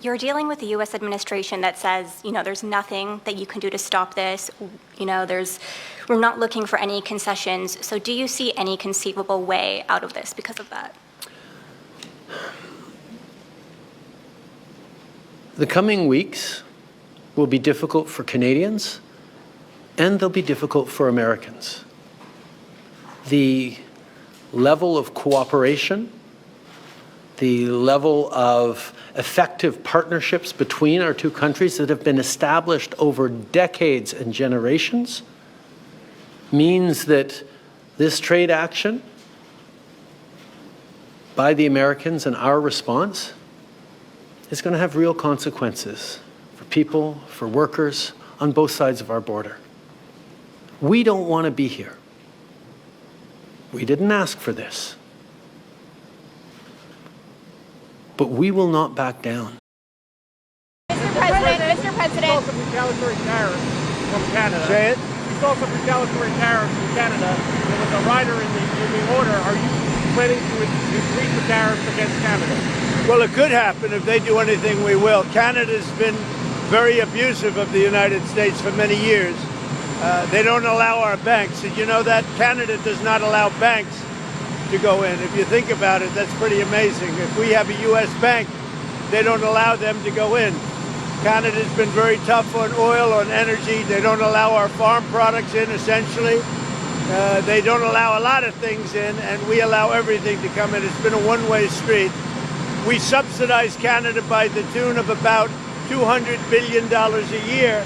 You're dealing with a U.S. administration that says, there's nothing that you can do to stop this. We're not looking for any concessions. So do you see any conceivable way out of this because of that? The coming weeks will be difficult for Canadians, and they'll be difficult for Americans. The level of cooperation, the level of effective partnerships between our two countries that have been established over decades and generations means that this trade action by the Americans and our response is going to have real consequences for people, for workers on both sides of our border. We don't want to be here. We didn't ask for this. But we will not back down. Mr. President. We saw some retaliatory tariffs from Canada. Say it. We saw some retaliatory tariffs from Canada. There was a rider in the order. Are you planning to increase the tariffs against Canada? Well, it could happen. If they do anything, we will. Canada's been very abusive of the United States for many years. They don't allow our banks. Did you know that? Canada does not allow banks to go in. If you think about it, that's pretty amazing. If we have a U.S. bank, they don't allow them to go in. Canada's been very tough on oil, on energy. They don't allow our farm products in, essentially. They don't allow a lot of things in, and we allow everything to come in. It's been a one-way street. We subsidize Canada by the tune of about $200 billion a year.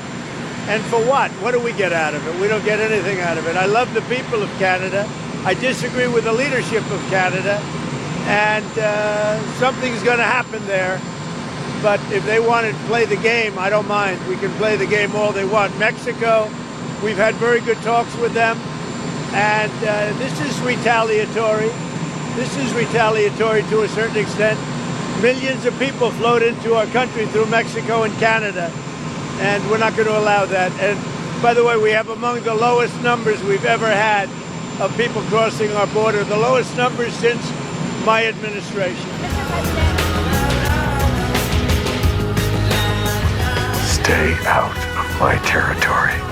And for what? What do we get out of it? We don't get anything out of it. I love the people of Canada. I disagree with the leadership of Canada. And something's going to happen there. But if they want to play the game, I don't mind. We can play the game all they want. Mexico, we've had very good talks with them. And this is retaliatory. This is retaliatory to a certain extent. Millions of people flowed into our country through Mexico and Canada. And we're not going to allow that. And by the way, we have among the lowest numbers we've ever had of people crossing our border, the lowest numbers since my administration. Stay out of my territory.